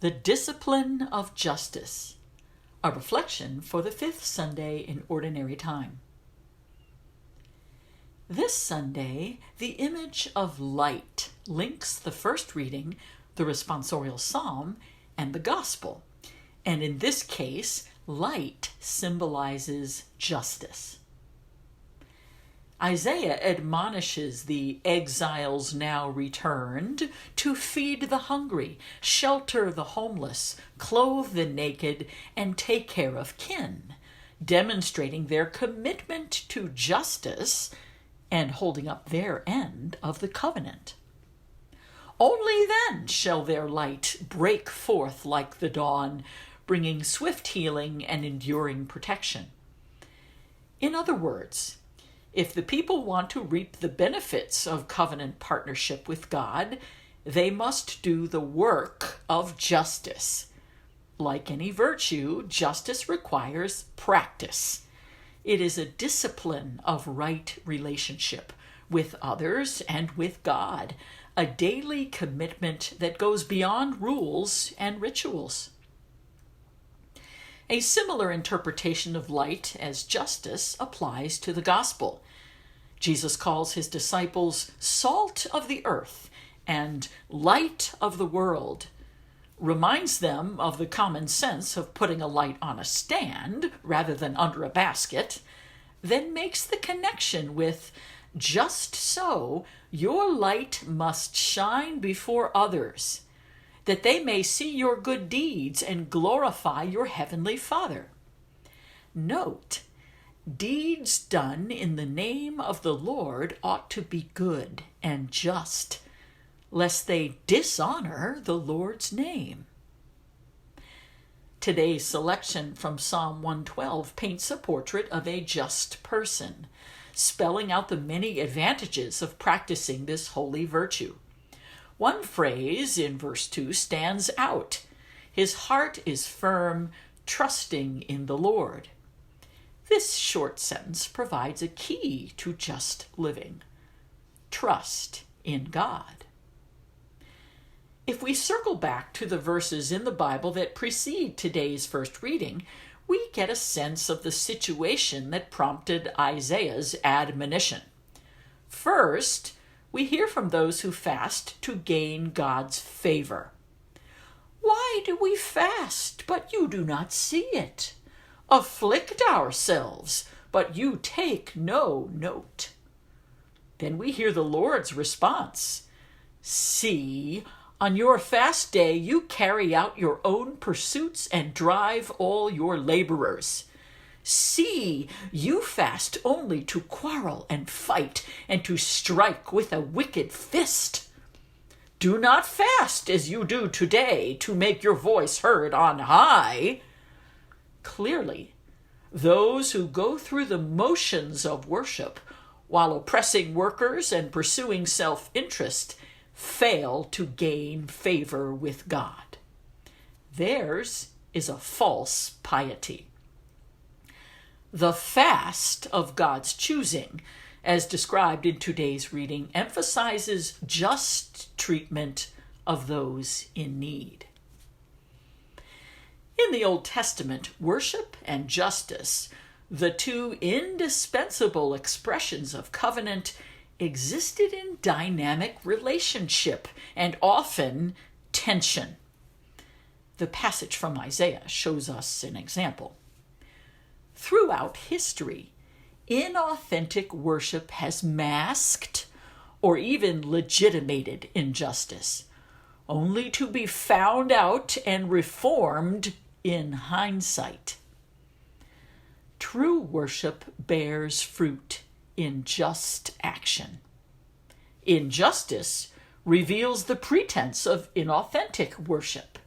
The Discipline of Justice, a reflection for the fifth Sunday in Ordinary Time. This Sunday, the image of light links the first reading, the responsorial psalm, and the gospel. And in this case, light symbolizes justice. Isaiah admonishes the exiles now returned to feed the hungry, shelter the homeless, clothe the naked, and take care of kin, demonstrating their commitment to justice and holding up their end of the covenant. Only then shall their light break forth like the dawn, bringing swift healing and enduring protection. In other words, if the people want to reap the benefits of covenant partnership with God, they must do the work of justice. Like any virtue, justice requires practice. It is a discipline of right relationship with others and with God, a daily commitment that goes beyond rules and rituals. A similar interpretation of light as justice applies to the gospel. Jesus calls his disciples salt of the earth and light of the world, reminds them of the common sense of putting a light on a stand rather than under a basket, then makes the connection with, just so, your light must shine before others, that they may see your good deeds and glorify your heavenly Father. Note, deeds done in the name of the Lord ought to be good and just, lest they dishonor the Lord's name. Today's selection from Psalm 112 paints a portrait of a just person, spelling out the many advantages of practicing this holy virtue. One phrase in verse 2 stands out. His heart is firm, trusting in the Lord. This short sentence provides a key to just living. Trust in God. If we circle back to the verses in the Bible that precede today's first reading, we get a sense of the situation that prompted Isaiah's admonition. First, we hear from those who fast to gain God's favor. Why do we fast, but you do not see it? Afflict ourselves, but you take no note. Then we hear the Lord's response. See, on your fast day you carry out your own pursuits and drive all your laborers. See, you fast only to quarrel and fight and to strike with a wicked fist. Do not fast as you do today to make your voice heard on high. Clearly, those who go through the motions of worship while oppressing workers and pursuing self-interest fail to gain favor with God. Theirs is a false piety. The fast of God's choosing, as described in today's reading, emphasizes just treatment of those in need. In the Old Testament, worship and justice, the two indispensable expressions of covenant, existed in dynamic relationship and often tension. The passage from Isaiah shows us an example. Throughout history, inauthentic worship has masked or even legitimated injustice, only to be found out and reformed in hindsight. True worship bears fruit in just action. Injustice reveals the pretense of inauthentic worship.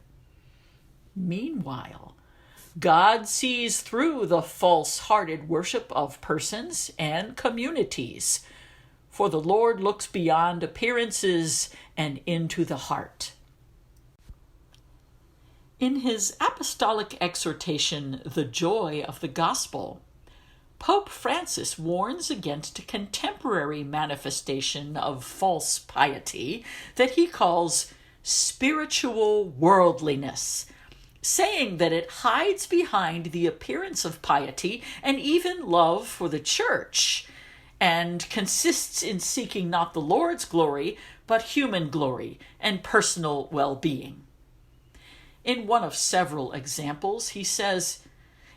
Meanwhile, God sees through the false-hearted worship of persons and communities, for the Lord looks beyond appearances and into the heart. In his apostolic exhortation, The Joy of the Gospel, Pope Francis warns against a contemporary manifestation of false piety that he calls spiritual worldliness, saying that it hides behind the appearance of piety and even love for the church, and consists in seeking not the Lord's glory, but human glory and personal well-being. In one of several examples, he says,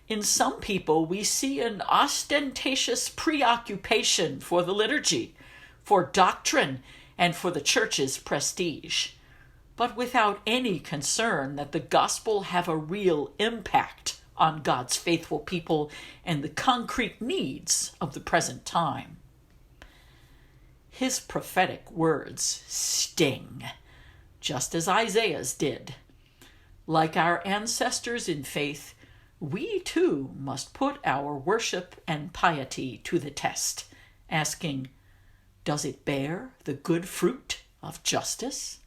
"In some people we see an ostentatious preoccupation for the liturgy, for doctrine, and for the church's prestige, but without any concern that the gospel have a real impact on God's faithful people and the concrete needs of the present time." His prophetic words sting, just as Isaiah's did. Like our ancestors in faith, we too must put our worship and piety to the test, asking, does it bear the good fruit of justice?